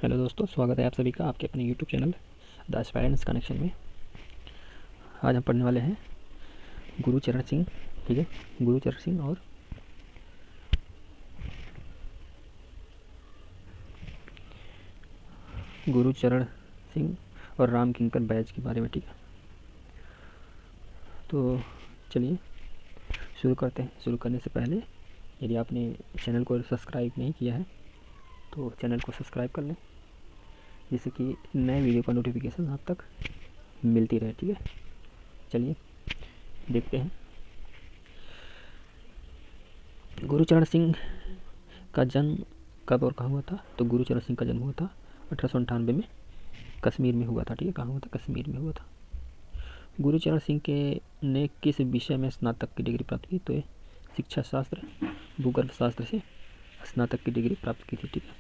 Hello दोस्तों, स्वागत है आप सभी का आपके अपने YouTube channel the aspirants connection में। आज हम पढ़ने वाले हैं गुरुचरण सिंह। ठीक है, गुरुचरण सिंह और गुरुचरण सिंह और राम किंकर बैज के बारे में। ठीक है, तो चलिए शुरू करते हैं। शुरू करने से पहले यदि आपने चैनल को सब्सक्राइब नहीं किया है तो चैनल को सब्सक्राइब कर लें, जिससे कि नए वीडियो का नोटिफिकेशन आप तक मिलती रहे। ठीक है, चलिए देखते हैं। गुरुचरण सिंह का जन्म कब और कहाँ हुआ था? तो गुरुचरण सिंह का जन्म हुआ था 1898 में, कश्मीर में हुआ था। ठीक है, कहाँ हुआ था? कश्मीर में हुआ था। गुरुचरण सिंह के ने किस विषय में स्नातक की डिग्री प्राप्त की? तो ये शिक्षा शास्त्र, भूगर्भ शास्त्र से स्नातक की डिग्री प्राप्त की थी। ठीक है,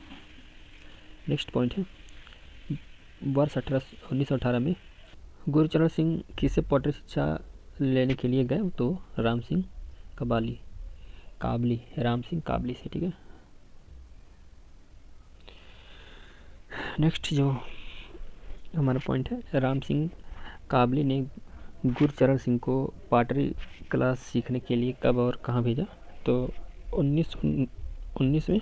नेक्स्ट पॉइंट है, वर्ष 1918 में गुरुचरण सिंह किससे पॉटरी शिक्षा लेने के लिए गए? तो राम सिंह काबली, राम सिंह काबली से। ठीक है, नेक्स्ट जो हमारा पॉइंट है, राम सिंह काबली ने गुरुचरण सिंह को पॉटरी क्लास सीखने के लिए कब और कहाँ भेजा? तो 1919 में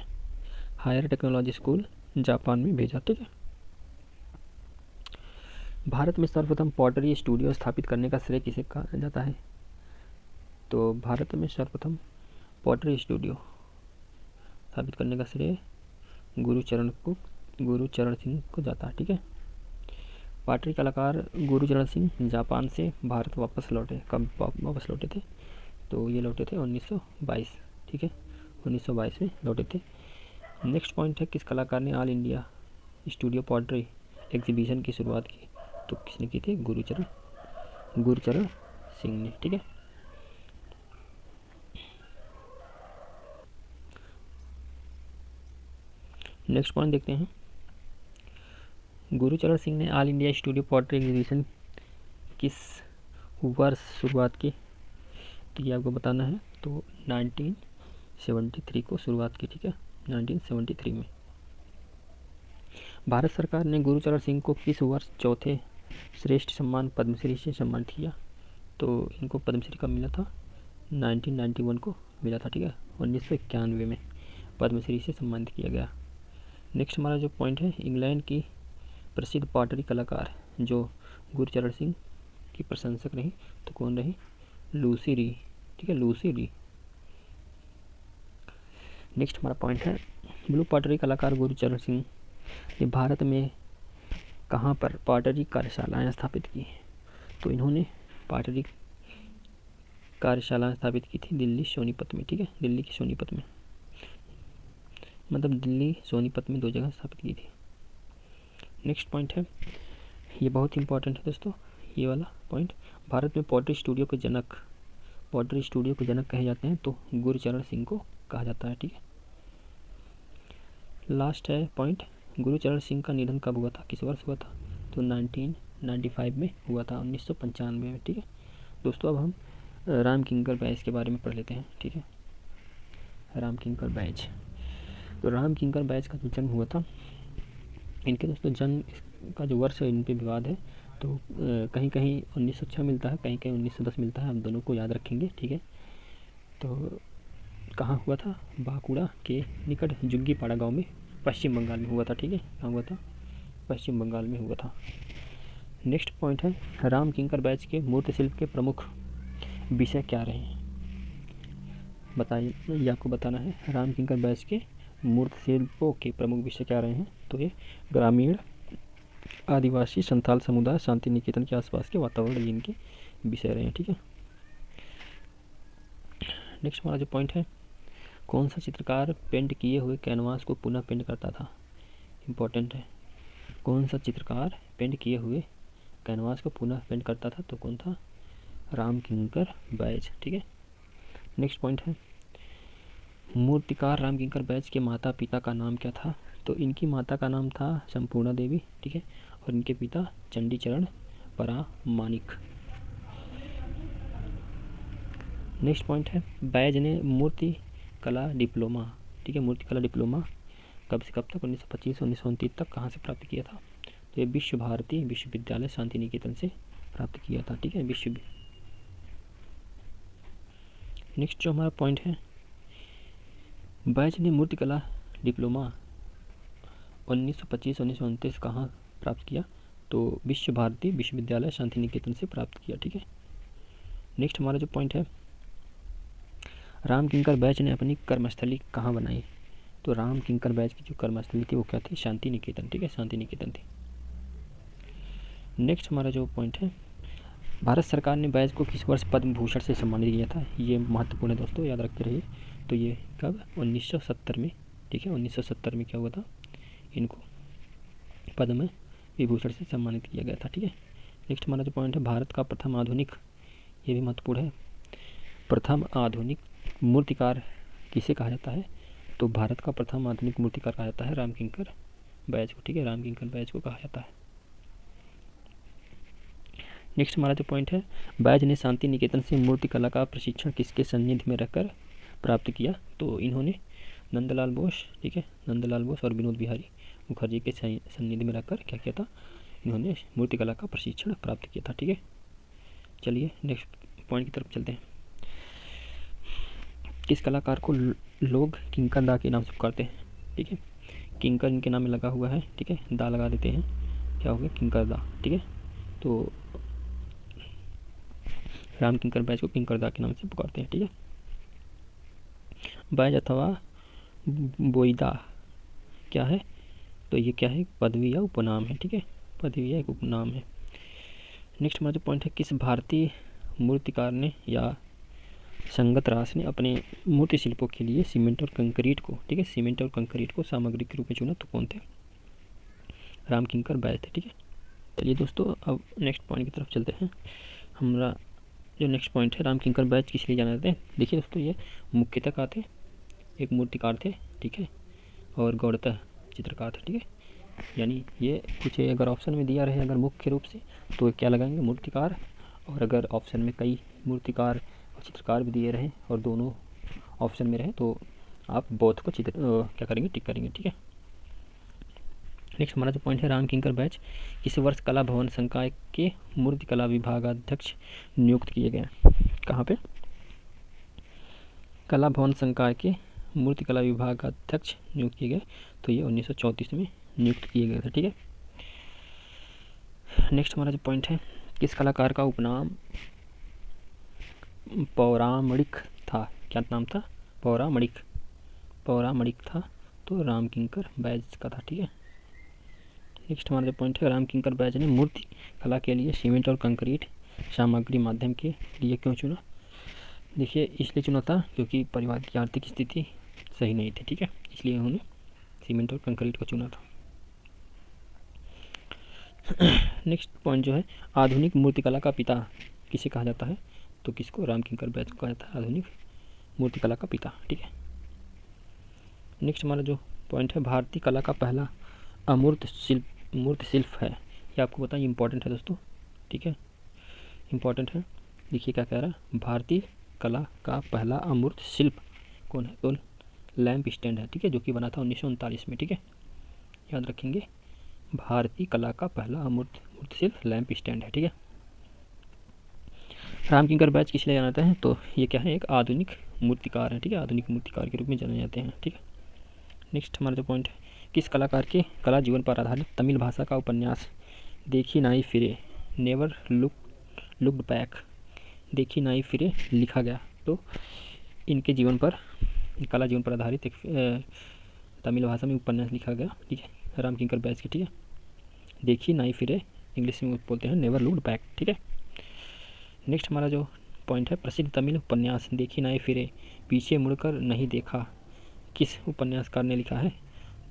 हायर टेक्नोलॉजी स्कूल जापान में भेजा। ठीक है, भारत में सर्वप्रथम पॉटरी स्टूडियो स्थापित करने का श्रेय किसे कहा जाता है? तो भारत में सर्वप्रथम पॉटरी स्टूडियो स्थापित करने का श्रेय गुरुचरण सिंह को जाता है। ठीक है, पॉटरी कलाकार गुरुचरण सिंह जापान से भारत वापस लौटे। कब वापस लौटे थे? तो ये लौटे थे 1922। ठीक है, 1922 में लौटे थे। नेक्स्ट पॉइंट है, किस कलाकार ने all India studio pottery exhibition की शुरुआत की? तो किसने की थी? गुरुचरण सिंह ने। ठीक है, नेक्स्ट पॉइंट देखते हैं, गुरुचरण सिंह ने all India studio pottery exhibition किस वर्ष शुरुआत की? तो ये आपको बताना है। तो 1973 को शुरुआत की। ठीक है, 1973 में। भारत सरकार ने गुरुचरण सिंह को किस वर्ष चौथे श्रेष्ठ सम्मान पद्मश्री से सम्मानित किया? तो इनको पद्मश्री कब मिला था? 1991 को मिला था। ठीक है, 1991 में पद्मश्री से सम्मानित किया गया। नेक्स्ट हमारा जो पॉइंट है, इंग्लैंड की प्रसिद्ध पॉटरी कलाकार जो गुरुचरण सिंह की प्रशंसक रही, तो कौन रही? लूसी री। ठीक है, लूसी री। नेक्स्ट हमारा पॉइंट है, ब्लू पॉटरी कलाकार गुरुचरण सिंह ने भारत में कहाँ पर पॉटरी कार्यशालाएँ स्थापित की? तो इन्होंने पॉटरी कार्यशाला स्थापित की थी दिल्ली सोनीपत में। ठीक है, दिल्ली की सोनीपत में, मतलब दिल्ली सोनीपत में दो जगह स्थापित की थी। नेक्स्ट पॉइंट है, ये बहुत इंपॉर्टेंट है दोस्तों, ये वाला पॉइंट। भारत में पॉटरी स्टूडियो के जनक कहे जाते हैं, तो गुरुचरण सिंह को कहा जाता है। ठीक है, लास्ट है पॉइंट, गुरुचरण सिंह का निधन कब हुआ था? किस वर्ष हुआ था? तो 1995 में हुआ था, 1995 में। ठीक है दोस्तों, अब हम राम किंकर बैज के बारे में पढ़ लेते हैं। ठीक है, राम किंकर बैज। तो राम किंकर बैज का जो जन्म हुआ था, इनके दोस्तों जन्म का जो वर्ष है इन पे विवाद है। तो कहीं कहीं 1906 मिलता है, कहीं कहीं 1910 मिलता है, हम दोनों को याद रखेंगे। ठीक है, तो कहाँ हुआ था? बांकुड़ा के निकट जुग्गीपाड़ा गांव में, पश्चिम बंगाल में हुआ था। ठीक है, कहाँ हुआ था? पश्चिम बंगाल में हुआ था। नेक्स्ट पॉइंट है, राम किंकर बैज के मूर्ति शिल्प के प्रमुख विषय क्या रहे? बताइए, ये आपको बताना है। राम किंकर बैज के मूर्ति शिल्पों के प्रमुख विषय क्या रहे हैं? तो ये ग्रामीण, आदिवासी, संथाल समुदाय, शांति निकेतन के आसपास के वातावरण, इनके विषय रहे हैं। ठीक है, नेक्स्ट हमारा जो पॉइंट है, कौन सा चित्रकार पेंट किए हुए कैनवास को पुनः पेंट करता था? इम्पोर्टेंट है, कौन सा चित्रकार पेंट किए हुए कैनवास को पुनः पेंट करता था? तो कौन था? राम किंकर बैज। ठीक है, नेक्स्ट पॉइंट है, मूर्तिकार राम किंकर बैज के माता पिता का नाम क्या था? तो इनकी माता का नाम था संपूर्णा देवी। ठीक है, और इनके पिता चंडीचरण परामानिक। नेक्स्ट पॉइंट है, बैज ने मूर्ति कला डिप्लोमा, ठीक है, मूर्ति कला डिप्लोमा कब से कब तक, 1925 1929 तक कहाँ से प्राप्त किया था, तो ये विश्व भारती विश्वविद्यालय शांति निकेतन से प्राप्त किया था, ठीक है। नेक्स्ट जो हमारा पॉइंट है, बैच ने मूर्तिकला डिप्लोमा 1925 1929 कहाँ प्राप्त किया, तो विश्व भारती विश्वविद्यालय शांति निकेतन से प्राप्त किया, ठीक है। नेक्स्ट हमारा जो पॉइंट है, राम किंकर बैच ने अपनी कर्मस्थली कहाँ बनाई, तो राम किंकर बैच की जो कर्मस्थली थी वो क्या थी, शांति निकेतन, ठीक है, शांति निकेतन थी। नेक्स्ट हमारा जो पॉइंट है, भारत सरकार ने बैच को किस वर्ष पद्म भूषण से सम्मानित किया था, ये महत्वपूर्ण है दोस्तों, याद रखते रहिए। तो ये कब, 1970 में, ठीक है, 1970 में क्या हुआ था, इनको पद्म विभूषण से सम्मानित किया गया था, ठीक है। नेक्स्ट हमारा जो पॉइंट है, भारत का प्रथम आधुनिक, ये भी महत्वपूर्ण है, प्रथम आधुनिक मूर्तिकार किसे कहा जाता है, तो भारत का प्रथम आधुनिक मूर्तिकार कहा जाता है राम किंकर बैच को, ठीक है, राम किंकर बैच को कहा जाता है। नेक्स्ट हमारा जो पॉइंट है, बैच ने शांति निकेतन से मूर्तिकला का प्रशिक्षण किसके सानिध्य में रहकर प्राप्त किया, तो इन्होंने नंदलाल बोस, ठीक है, नंदलाल बोस और विनोद बिहारी मुखर्जी के सानिध्य में रहकर क्या किया था, इन्होंने मूर्तिकला का प्रशिक्षण प्राप्त किया था, ठीक है। चलिए नेक्स्ट पॉइंट की तरफ चलते हैं। किस कलाकार को लोग किंकर दा के नाम से पुकारते हैं, ठीक है, किंकर इनके नाम में लगा हुआ है, ठीक है, दा लगा देते हैं, क्या हो गया, किंकर दा, ठीक है। तो राम किंकर बैच को किंकर दा के नाम से पुकारते हैं, ठीक है। बैच अथवा बोईदा क्या है, तो ये क्या है, पदवी या उपनाम है, ठीक है, पदवी या एक उपनाम है। नेक्स्ट हमारा जो पॉइंट है, किस भारतीय मूर्तिकार ने या संगत रास ने अपने मूर्ति शिल्पों के लिए सीमेंट और कंक्रीट को, ठीक है, सीमेंट और कंक्रीट को सामग्री के रूप में चुना, तो कौन थे, राम किंकर बैच थे, ठीक है। चलिए दोस्तों अब नेक्स्ट पॉइंट की तरफ चलते हैं। हमारा जो नेक्स्ट पॉइंट है, राम किंकर बैच किस लिए जाने जाते हैं, देखिए दोस्तों, ये मुख्यतः का थे, एक मूर्तिकार थे, ठीक है, और गौड़तः चित्रकार थे, ठीक है। यानी ये कुछ अगर ऑप्शन में दिया रहे अगर मुख्य रूप से, तो क्या लगाएंगे, मूर्तिकार, और अगर ऑप्शन में कई मूर्तिकार और चित्रकार भी दिए रहे और दोनों ऑप्शन में रहे, तो आप बोथ को क्या करेंगे, टिक करेंगे, ठीक है। नेक्स्ट हमारा जो पॉइंट है, राम किंकर बैच किस वर्ष कला भवन संकाय के मूर्तिकला विभागाध्यक्ष नियुक्त किए गए, कहाँ पे, कला भवन संकाय के मूर्तिकला विभागाध्यक्ष नियुक्त किए गए, तो ये 1934 में नियुक्त किए गए थे, ठीक है। नेक्स्ट हमारा जो पॉइंट है, किस कलाकार का उपनाम पौराणिक था, क्या नाम था, पौराणिक था, तो राम किंकर बैच का था, ठीक है। नेक्स्ट हमारा जो पॉइंट है, राम किंकर बैच ने मूर्ति कला के लिए सीमेंट और कंक्रीट सामग्री माध्यम के लिए क्यों चुना, देखिए इसलिए चुना था क्योंकि परिवार की आर्थिक स्थिति सही नहीं थी, ठीक है, इसलिए उन्होंने सीमेंट और कंक्रीट को चुना था। नेक्स्ट पॉइंट जो है, आधुनिक मूर्तिकला का पिता किसे कहा जाता है, तो किसको, राम किंकर बैच को कहा जाता है आधुनिक मूर्तिकला का पिता, ठीक है। नेक्स्ट हमारा जो पॉइंट है, भारतीय कला का पहला अमूर्त शिल्प है, ये आपको बताएं, इंपॉर्टेंट है दोस्तों, ठीक है, इंपॉर्टेंट है। देखिए क्या कह रहा है, भारतीय कला का पहला अमूर्त शिल्प कौन है, तो लैंप स्टैंड है, ठीक है, जो कि बना था 1939 में, ठीक है, याद रखेंगे, भारतीय कला का पहला अमूर्त शिल्प लैंप स्टैंड है, ठीक है। राम किंकर बैच किस लिए जाना जाते हैं, तो ये क्या है, एक आधुनिक मूर्तिकार है, ठीक है, आधुनिक मूर्तिकार के रूप में जाने जाते हैं, ठीक है। नेक्स्ट हमारा जो पॉइंट है, किस कलाकार के कला जीवन पर आधारित तमिल भाषा का उपन्यास देखी नाई फिरे नेवर लुक्ड बैक, देखी नाई फिरे लिखा गया, तो इनके जीवन पर, कला जीवन पर आधारित एक तमिल भाषा में उपन्यास लिखा गया, ठीक है, राम किंकर बैच की, ठीक है, देखी नाई फिरे, इंग्लिश में बोलते हैं नेवर लुक्ड बैक, ठीक है। नेक्स्ट हमारा जो पॉइंट है, प्रसिद्ध तमिल उपन्यास देखी नाई फिरे पीछे मुड़कर नहीं देखा किस उपन्यासकार ने लिखा है,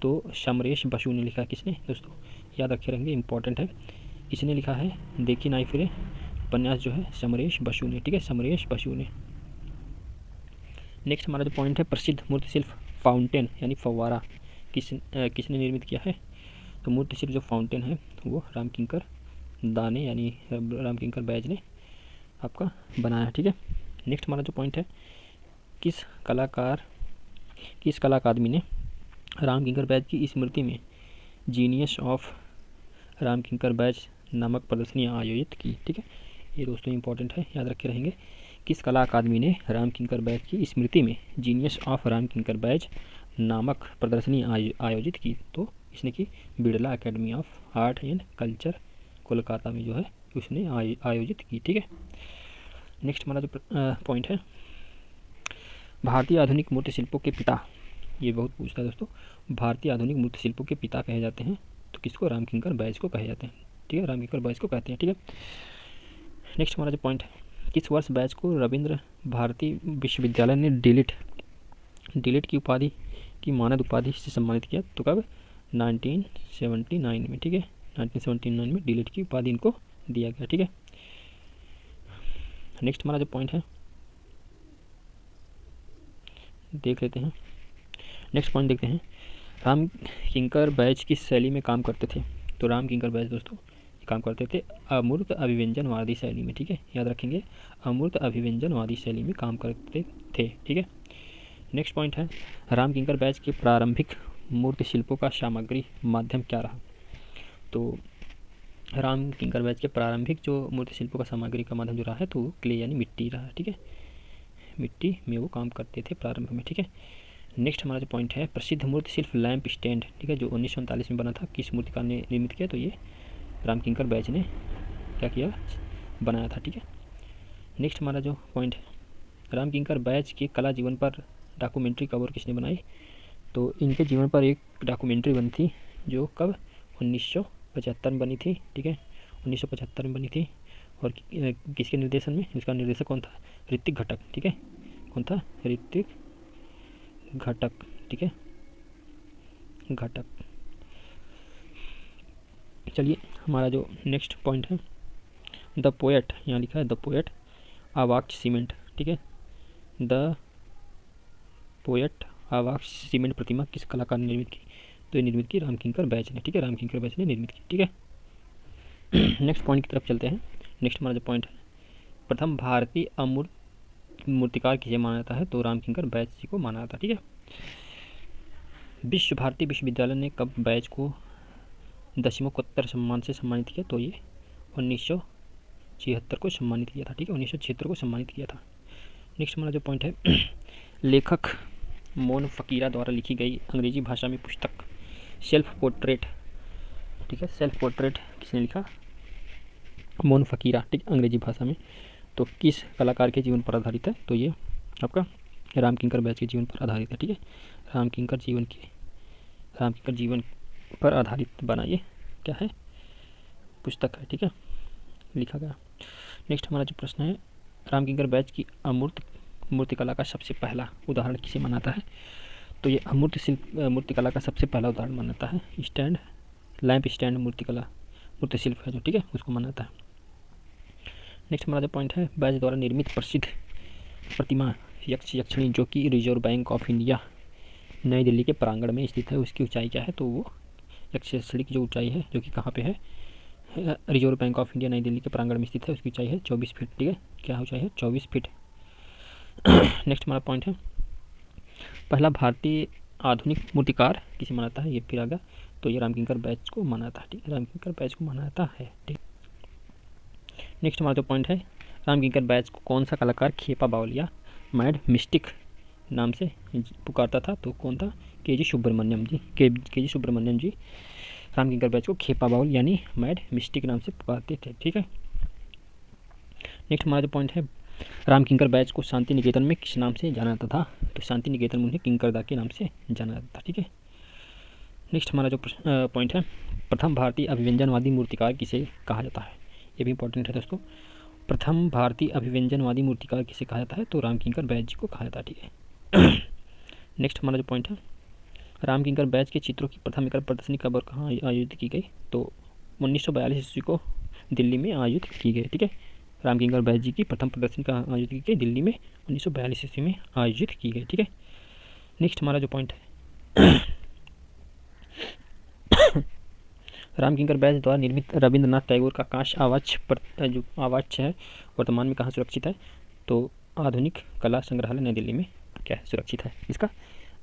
तो समरेश बसु ने लिखा है, किसने दोस्तों, याद रखे रहेंगे, इंपॉर्टेंट है, किसने लिखा है देखी नाई फिरे उपन्यास जो है, समरेश बसु ने, ठीक है, समरेश बसु ने। नेक्स्ट हमारा जो पॉइंट है, प्रसिद्ध मूर्ति शिल्प फाउंटेन यानी फव्वारा किसने निर्मित किया है, तो मूर्ति शिल्प जो फाउंटेन है वो राम किंकर दा ने यानी राम किंकर बैच ने आपका बनाया, ठीक है। नेक्स्ट हमारा जो पॉइंट है, किस कला अकादमी ने रामकिंकर बैच की स्मृति में जीनियस ऑफ रामकिंकर बैच नामक प्रदर्शनी आयोजित की। ठीक है, ये दोस्तों इंपॉर्टेंट है, याद रखे रहेंगे। किस कला अकादमी ने रामकिंकर बैच की स्मृति में जीनियस ऑफ रामकिंकर बैच नामक प्रदर्शनी आयोजित की? तो इसने की Birla academy of art and culture Kolkata में जो है उसने आयोजित की। ठीक है, नेक्स्ट हमारा जो पॉइंट है, भारतीय आधुनिक मूर्ति शिल्पों के पिता, ये बहुत पूछता है दोस्तों, भारतीय आधुनिक मूर्ति शिल्पों के पिता कहे जाते हैं तो किसको? रामकिंकर बैच को कहे जाते हैं। ठीक है, रामकिंकर बैच को कहते हैं। ठीक है, नेक्स्ट हमारा जो पॉइंट है, किस वर्ष बैच को रविंद्र भारती विश्वविद्यालय ने डिलीट की उपाधि की मानद उपाधि से सम्मानित किया? तो कब? 1979 में। ठीक है, 1979 में डिलीट की उपाधि इनको दिया गया। ठीक है, नेक्स्ट हमारा जो पॉइंट है देख लेते हैं। नेक्स्ट पॉइंट देखते हैं, रामकिंकर बैच किस शैली में काम करते थे? तो रामकिंकर बैच दोस्तों काम करते थे अमूर्त अभिव्यंजनवादी शैली में। ठीक है, याद रखेंगे, अमूर्त अभिव्यंजनवादी शैली में काम करते थे। ठीक है, नेक्स्ट पॉइंट है, रामकिंकर बैच के प्रारंभिक मूर्ति शिल्पों का सामग्री माध्यम क्या रहा? तो रामकिंकर बैच के प्रारंभिक जो मूर्ति शिल्पों का सामग्री का माध्यम जो रहा है तो क्ले यानी मिट्टी रहा। ठीक है, मिट्टी में वो काम करते थे प्रारंभ में। ठीक है, नेक्स्ट हमारा जो पॉइंट है, प्रसिद्ध मूर्ति शिल्प लैंप स्टैंड, ठीक है, जो 1939 में बना था, किस मूर्तिकार ने निर्मित किया? तो ये रामकिंकर बैच ने क्या किया? बनाया था। ठीक है, नेक्स्ट हमारा जो पॉइंट है, रामकिंकर बैच के कला जीवन पर डॉक्यूमेंट्री कब और किसने बनाई? तो इनके जीवन पर एक डॉक्यूमेंट्री बनी थी जो कब? 1975 में बनी थी। ठीक है, 1975 में बनी थी, और किसके निर्देशन में? इसका निर्देशक कौन था? ऋतिक घटक। ठीक है, कौन था? ऋतिक घटक। ठीक है, घटक। चलिए हमारा जो नेक्स्ट पॉइंट है, द पोएट, यहाँ लिखा है द पोएट आवाक्ष सीमेंट। ठीक है, द पोएट आवाक्ष सीमेंट प्रतिमा किस कलाकार ने निर्मित की? तो ये निर्मित की रामकिंकर बैच ने। ठीक है, रामकिंकर बैच ने निर्मित की। ठीक है, नेक्स्ट पॉइंट की तरफ चलते हैं। नेक्स्ट हमारा जो पॉइंट है, प्रथम भारतीय अमूर्त मूर्तिकार किसे माना जाता है? तो रामकिंकर बैच जी को माना जाता है। ठीक है, विश्व भारती विश्वविद्यालय ने कब बैच को दशमोत्तर सम्मान से सम्मानित किया? तो ये 1976 को सम्मानित किया था। ठीक है, 1976 को सम्मानित किया था। नेक्स्ट हमारा जो पॉइंट है, लेखक मोन फकीरा द्वारा लिखी गई अंग्रेजी भाषा में पुस्तक सेल्फ पोर्ट्रेट, ठीक है, सेल्फ पोर्ट्रेट किसने लिखा? मोन फकीरा। ठीक, अंग्रेजी भाषा में। तो किस कलाकार के जीवन पर आधारित है? तो ये आपका रामकिंकर बैच के जीवन पर आधारित है। ठीक है, रामकिंकर जीवन पर आधारित बना ये क्या है? पुस्तक है। ठीक है, लिखा गया। नेक्स्ट हमारा जो प्रश्न है, रामकिंकर बैच की अमूर्त मूर्तिकला का सबसे पहला उदाहरण किसे मानता है? तो ये मूर्तिकला का सबसे पहला उदाहरण मानता है स्टैंड, लैंप स्टैंड मूर्ति शिल्प है जो, ठीक है, उसको मानता है। नेक्स्ट हमारा जो पॉइंट है, बैच द्वारा निर्मित प्रसिद्ध प्रतिमा यक्षिणी जो कि रिजर्व बैंक ऑफ इंडिया नई दिल्ली के प्रांगण में स्थित है, उसकी ऊंचाई क्या है? तो वो यक्षिणी की जो ऊंचाई है जो कि कहाँ पे है? रिजर्व बैंक ऑफ इंडिया नई दिल्ली के प्रांगण में स्थित है, उसकी ऊंचाई है 24 फीट। ठीक है, क्या ऊंचाई है? 24 फीट। नेक्स्ट हमारा पॉइंट है, पहला भारतीय आधुनिक मूर्तिकार किसे मानाता है? ये फिर आ गया, तो ये रामकिंकर बैच को मानाता है। ठीक है, रामकिंकर बैच को मानाता है। ठीक, नेक्स्ट हमारा जो पॉइंट है, रामकिंकर बैच को कौन सा कलाकार खेपा बाउल या मैड मिस्टिक नाम से पुकारता था? तो कौन था? के जी सुब्रमण्यम जी रामकिंकर बैच को खेपा बाउल यानी मैड मिस्टिक नाम से पुकारते थे। ठीक है, नेक्स्ट हमारा जो पॉइंट है, रामकिंकर बैच को शांति निकेतन में किस नाम से जाना जाता था? तो शांति निकेतन में उन्हें किंकरदा के नाम से जाना जाता था। ठीक है, नेक्स्ट हमारा जो पॉइंट है, प्रथम भारतीय अभिव्यंजनवादी मूर्तिकार किसे कहा जाता है? ये भी इंपॉर्टेंट है दोस्तों। प्रथम भारतीय अभिव्यंजनवादी मूर्तिकार किसे कहा जाता है? तो रामकिंकर बैच जी को कहा जाता है। ठीक है, नेक्स्ट हमारा जो पॉइंट है, रामकिंकर बैच के चित्रों की प्रथम एकल प्रदर्शनी कब और कहाँ आयोजित की गई? तो 1942 ईस्वी को दिल्ली में आयोजित की गई। ठीक है, रामकिंकर बैच जी की प्रथम प्रदर्शनी कहाँ आयोजित की गई? दिल्ली में 1942 ईस्वी में आयोजित की गई। ठीक है, नेक्स्ट हमारा जो पॉइंट है, रामकिंकर बैच द्वारा निर्मित रविंद्रनाथ टैगोर का कांस्य आवाक्ष है वर्तमान में कहाँ सुरक्षित है? तो आधुनिक कला संग्रहालय नई दिल्ली में क्या है? सुरक्षित है। इसका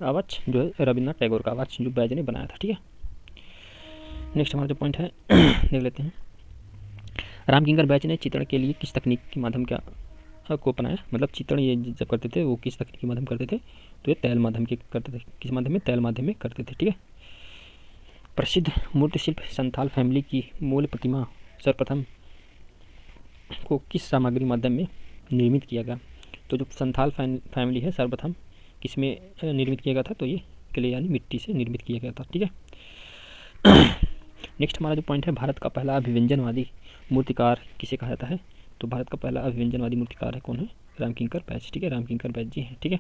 आवाज जो है रविन्द्रनाथ टैगोर का आवाज जो बैज ने बनाया था। ठीक है, नेक्स्ट हमारा जो पॉइंट है देख लेते हैं। रामकिंकर बैज ने चित्रण के लिए किस तकनीक के माध्यम को अपनाया, मतलब चित्रण ये जब करते थे वो किस तकनीक के माध्यम करते थे, तो ये तैल माध्यम के करते थे। किस माध्यम में? तैल माध्यम में करते थे। ठीक है, प्रसिद्ध मूर्ति शिल्प संथाल फैमिली की मूल प्रतिमा सर्वप्रथम को किस सामग्री माध्यम में निर्मित किया गया? तो जो संथाल फैमिली है सर्वप्रथम किसमें निर्मित किया गया था? तो ये क्ले यानी मिट्टी से निर्मित किया गया था। ठीक है, नेक्स्ट हमारा जो पॉइंट है, भारत का पहला अभिव्यंजनवादी मूर्तिकार किसे कहा जाता है? तो भारत का पहला अभिव्यंजनवादी मूर्तिकार है कौन है? रामकिंकर बैज। ठीक है, रामकिंकर बैज जी हैं। ठीक है,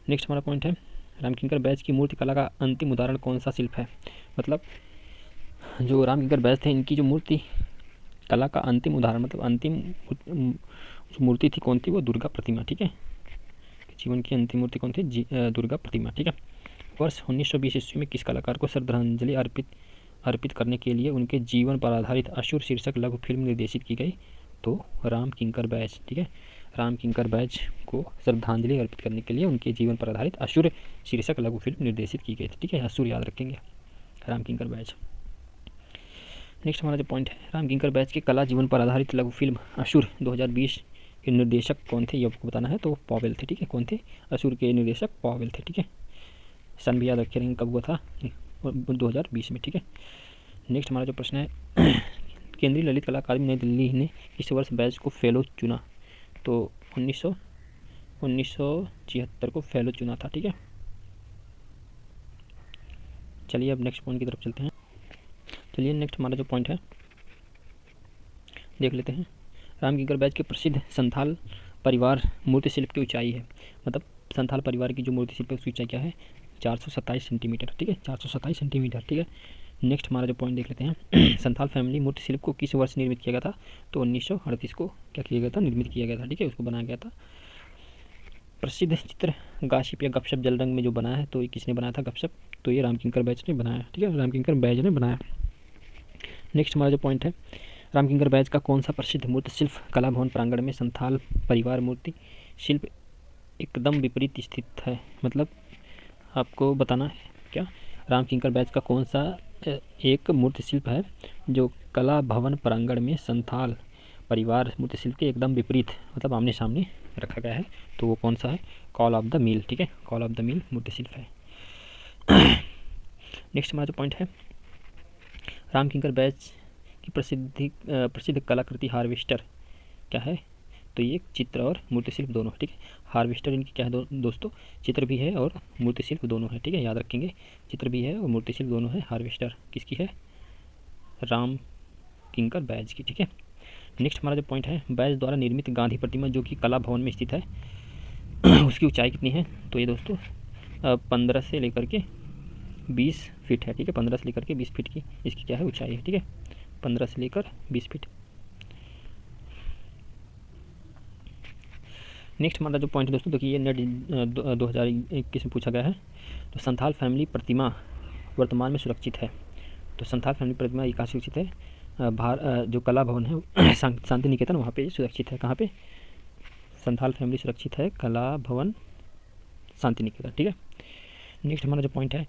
नेक्स्ट हमारा पॉइंट है, रामकिंकर बैज की मूर्ति कला का अंतिम उदाहरण कौन सा शिल्प है? मतलब जो रामकिंकर बैज थे इनकी जो मूर्ति कला का अंतिम उदाहरण, मतलब अंतिम मूर्ति थी कौन थी? वो दुर्गा प्रतिमा। ठीक है, जीवन की अंतिम मूर्ति कौन थी? दुर्गा प्रतिमा। ठीक है, वर्ष 1920 ईस्वी में किस कलाकार को श्रद्धांजलि अर्पित करने के लिए उनके जीवन पर आधारित असुर शीर्षक लघु फिल्म निर्देशित की गई? तो रामकिंकर बैज। ठीक है, रामकिंकर बैज को श्रद्धांजलि अर्पित करने के लिए उनके जीवन पर आधारित असुर शीर्षक लघु फिल्म निर्देशित की गई थी। ठीक है, असुर याद रखेंगे, रामकिंकर बैज। नेक्स्ट हमारा जो पॉइंट है, रामकिंकर बैज की कला जीवन पर आधारित लघु फिल्म असुर 2020 के निर्देशक कौन थे? ये आपको बताना है। तो पॉवेल थे। ठीक है, कौन थे? असुर के निर्देशक पॉवेल थे। ठीक है, सन भी याद रखे रहेंगे कब हुआ था? 2020 में। ठीक है, नेक्स्ट हमारा जो प्रश्न है, केंद्रीय ललित कला अकादमी नई दिल्ली ने किस वर्ष बैज को फेलो चुना? तो 1976 को फेलो चुना था। ठीक है, चलिए अब नेक्स्ट पॉइंट की तरफ चलते हैं। चलिए नेक्स्ट हमारा जो पॉइंट है देख लेते हैं। रामकिंकर बैज के प्रसिद्ध संथाल परिवार मूर्ति शिल्प की ऊंचाई है, मतलब संथाल परिवार की जो मूर्ति शिल्प है उसकी ऊंचाई क्या है? 427 सेंटीमीटर। ठीक है, 427 सेंटीमीटर। ठीक है, नेक्स्ट हमारा जो पॉइंट देख लेते हैं, संथाल फैमिली मूर्ति शिल्प को किस वर्ष निर्मित किया गया था? तो 1938 को क्या किया गया था? निर्मित किया गया था। ठीक है, उसको बनाया गया था। प्रसिद्ध चित्र गाशिप या गपशप जल रंग में जो बना है, तो ये किसने बनाया था गपशप? तो ये रामकिंकर बैज ने बनाया। ठीक है, रामकिंकर बैज ने बनाया। नेक्स्ट हमारा जो पॉइंट है, रामकिंकर बैज का कौन सा प्रसिद्ध मूर्ति शिल्प कला भवन प्रांगण में संथाल परिवार मूर्ति शिल्प एकदम विपरीत स्थित है? मतलब आपको बताना है क्या, रामकिंकर बैज का कौन सा एक मूर्ति शिल्प है जो कला भवन प्रांगण में संथाल परिवार मूर्ति शिल्प के एकदम विपरीत, मतलब आमने सामने रखा गया है? तो वो कौन सा है? Call of the mill. ठीक है, कॉल ऑफ द मिल मूर्ति शिल्प है। नेक्स्ट हमारा जो पॉइंट है, रामकिंकर बैज की प्रसिद्ध कलाकृति हार्वेस्टर क्या है? तो ये चित्र और मूर्ति शिल्प दोनों है। ठीक है, हार्वेस्टर इनकी क्या है दोस्तों? चित्र भी है और मूर्ति शिल्प दोनों है। ठीक है, याद रखेंगे, चित्र भी है और मूर्ति शिल्प दोनों है। हार्वेस्टर किसकी है? रामकिंकर बैज की। ठीक है, नेक्स्ट हमारा जो पॉइंट है, बैज द्वारा निर्मित गांधी प्रतिमा जो कि कला भवन में स्थित है उसकी ऊंचाई कितनी है? तो ये दोस्तों 15 से लेकर के 20 फीट है। ठीक है, 15 से लेकर के 20 फीट की इसकी क्या है? ऊंचाई है। ठीक है, 15 से लेकर 20 फीट। नेक्स्ट हमारा जो पॉइंट है दोस्तों, देखिए ये नेट 2021 में पूछा गया है। तो संथाल फैमिली प्रतिमा वर्तमान में सुरक्षित है। तो संथाल फैमिली प्रतिमा ये कहाँ सुरक्षित है? जो कला भवन है शांति निकेतन, वहाँ पे सुरक्षित है। कहाँ पे? संथाल फैमिली सुरक्षित है कला भवन शांति निकेतन। ठीक है, नेक्स्ट हमारा जो पॉइंट है,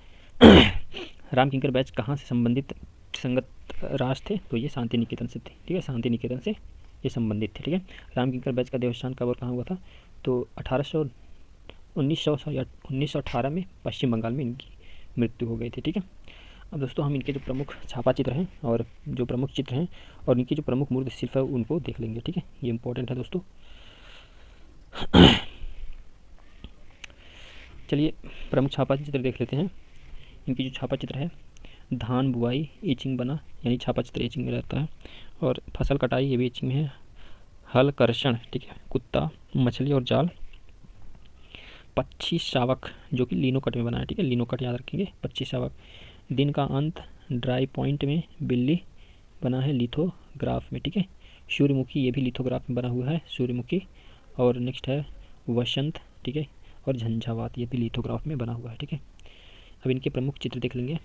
रामकिंकर बैज कहाँ से संगत राष्ट्र थे? तो ये शांति निकेतन से थे। ठीक है, शांति निकेतन से ये संबंधित थे। ठीक है, रामकिंकर बैज का देवस्थान कब और कहाँ हुआ था? तो 1918 में पश्चिम बंगाल में इनकी मृत्यु हो गई थी। ठीक है, अब दोस्तों हम इनके जो प्रमुख छापा चित्र हैं और जो प्रमुख चित्र हैं और इनकी जो प्रमुख मूर्ति शिल्प है उनको देख लेंगे। ठीक है, ये इंपॉर्टेंट है दोस्तों। चलिए प्रमुख छापा चित्र देख लेते हैं। इनकी जो छापा चित्र है, धान बुआई ईचिंग बना, यानी छापा चित्र ईचिंग में रहता है, और फसल कटाई ये भी ईचिंग में है, हल कर्षण, ठीक है, कुत्ता, मछली और जाल, पक्षी शावक जो कि लीनो कट में बना है। ठीक है, लीनो कट याद रखेंगे, पक्षी शावक, दिन का अंत ड्राई पॉइंट में बिल्ली बना है लिथोग्राफ में। ठीक है, सूर्यमुखी ये भी लिथोग्राफ में बना हुआ है, सूर्यमुखी। और नेक्स्ट है वसंत, ठीक है, और झंझावात ये भी लिथोग्राफ में बना हुआ है। ठीक है, अब इनके प्रमुख चित्र देख लेंगे।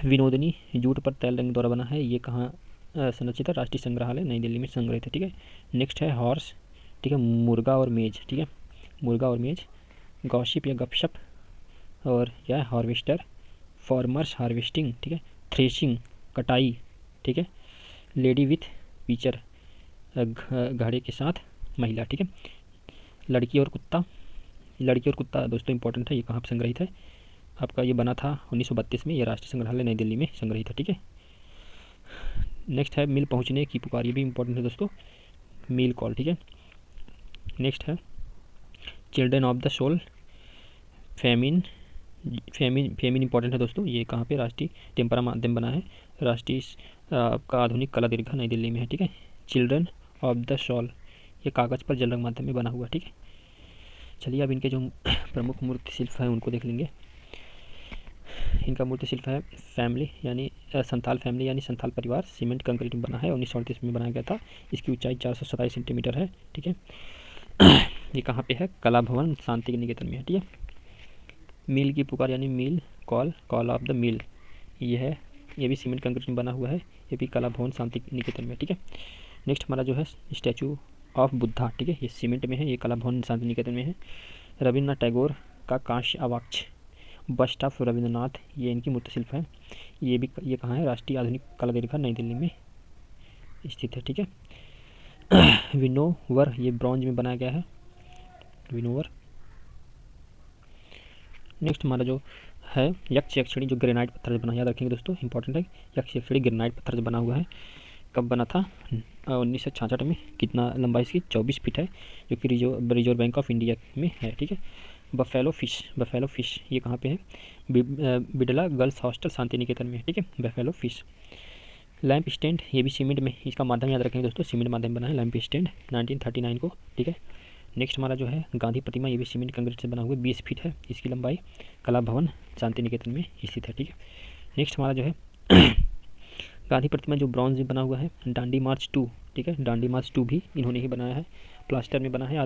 विनोदनी जूट पर तैल रंग द्वारा बना है, ये कहाँ संरक्षित है? राष्ट्रीय संग्रहालय नई दिल्ली में संग्रहित है। ठीक है, नेक्स्ट है हॉर्स, ठीक है, मुर्गा और मेज, ठीक है, मुर्गा और मेज, गॉसिप या गपशप, और क्या है हार्वेस्टर, फार्मर्स हार्वेस्टिंग, ठीक है, थ्रेशिंग कटाई, ठीक है, लेडी विथ पिचर घड़े के साथ महिला, ठीक है, लड़की और कुत्ता। लड़की और कुत्ता दोस्तों इंपॉर्टेंट है, ये कहाँ पर संग्रहित है आपका, ये बना था 1932 में, ये राष्ट्रीय संग्रहालय नई दिल्ली में संग्रहित है, ठीक है। नेक्स्ट है मिल पहुंचने की पुकार, ये भी इंपॉर्टेंट है दोस्तों, मील कॉल, ठीक है। नेक्स्ट है children of the soul, famine famine famine important है दोस्तों, ये कहाँ पे राष्ट्रीय टेम्परा माध्यम बना है, राष्ट्रीय का आधुनिक कला दीर्घा नई दिल्ली में है, ठीक है। चिल्ड्रन ऑफ द सोल, ये कागज़ पर जल रंग माध्यम में बना हुआ, ठीक है। चलिए अब इनके जो प्रमुख मूर्ति शिल्प हैं उनको देख लेंगे। इनका मूर्ति शिल्प है फैमिली यानी संथाल फैमिली यानी संथाल परिवार, सीमेंट कंक्रीट में बना है, 1938 में बनाया गया था। इसकी ऊंचाई 427 सेंटीमीटर है, ठीक है। ये कहाँ पे है, कला भवन शांति निकेतन में है, ठीक है। मील की पुकार यानी meal call, call of the meal, ये है, ये भी सीमेंट कंक्रीट में बना हुआ है, ये भी कला भवन शांति निकेतन में, ठीक है। नेक्स्ट हमारा जो है स्टैचू ऑफ बुद्धा, ठीक है, ये सीमेंट में है, ये कला भवन शांति निकेतन में है। रविन्द्रनाथ टैगोर का कांस्य अवाक्ष, बस्ट ऑफ रविंद्रनाथ, ये इनकी मूर्ति शिल्प है, ये भी, ये कहाँ है, राष्ट्रीय आधुनिक कला दीर्घा नई दिल्ली में स्थित है, ठीक है। विनोवर, ये ब्रॉन्ज में बनाया गया है, विनोवर। नेक्स्ट हमारा जो है यक्ष यक्षिणी, जो ग्रेनाइट पत्थर से बना, याद रखेंगे दोस्तों, इंपॉर्टेंट है, यक्ष यक्षिणी ग्रेनाइट पत्थर से बना हुआ है। कब बना था, 1966 में। कितना लंबाई इसकी, 24 फीट है, जो कि रिजर्व बैंक ऑफ इंडिया में है, ठीक है। बफेलो फिश, ये कहाँ पे है, बिडला गर्ल्स हॉस्टल शांति निकेतन में, ठीक है, बफेलो फिश। लैंप स्टैंड, ये भी सीमेंट में, इसका माध्यम याद रखेंगे दोस्तों, सीमेंट माध्यम बना है लैंप स्टैंड 1939 को, ठीक है। नेक्स्ट हमारा जो है गांधी प्रतिमा, ये भी सीमेंट कंक्रीट से बना हुआ है, 20 फीट है इसकी लंबाई, कला भवन शांति निकेतन में स्थित है, ठीक है। नेक्स्ट हमारा जो है गांधी प्रतिमा जो ब्रॉन्ज में बना हुआ है, डांडी मार्च 2, ठीक है, डांडी मार्च 2 भी इन्होंने ही बनाया है, प्लास्टर में बना है,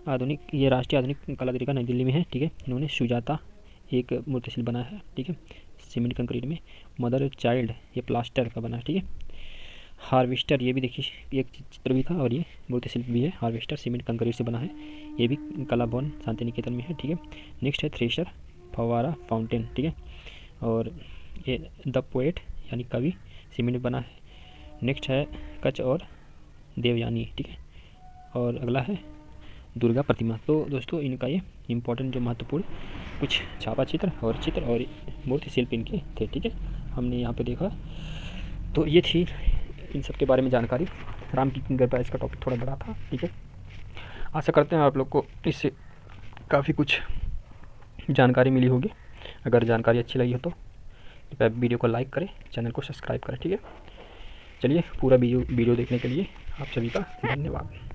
आधुनिक ये राष्ट्रीय आधुनिक कला दीर्घा नई दिल्ली में है, ठीक है। इन्होंने सुजाता एक मूर्ति शिल्प बनाया है, ठीक है, सीमेंट कंक्रीट में। मदर चाइल्ड, ये प्लास्टर का बना है, ठीक है। हार्वेस्टर, ये भी देखिए एक चित्र भी था और ये मूर्ति शिल्प भी है, हार्वेस्टर सीमेंट कंक्रीट से बना है, ये भी कला भवन शांति निकेतन में है, ठीक है। नेक्स्ट है थ्रेशर, फवारा फाउंटेन, ठीक है, और ये द पोएट यानी कवि, सीमेंट में बना है। नेक्स्ट है कच्छ और देवयानी, ठीक है, और अगला है दुर्गा प्रतिमा। तो दोस्तों इनका ये इम्पोर्टेंट जो महत्वपूर्ण कुछ छापा चित्र और मूर्ति शिल्प इनके थे, ठीक है, हमने यहाँ पे देखा। तो ये थी इन सब के बारे में जानकारी। राम की किंकर प्राइस का टॉपिक थोड़ा बड़ा था, ठीक है। आशा करते हैं आप लोग को इससे काफ़ी कुछ जानकारी मिली होगी। अगर जानकारी अच्छी लगी हो तो वीडियो को लाइक करें, चैनल को सब्सक्राइब करें, ठीक है। चलिए पूरा वीडियो देखने के लिए आप सभी का धन्यवाद।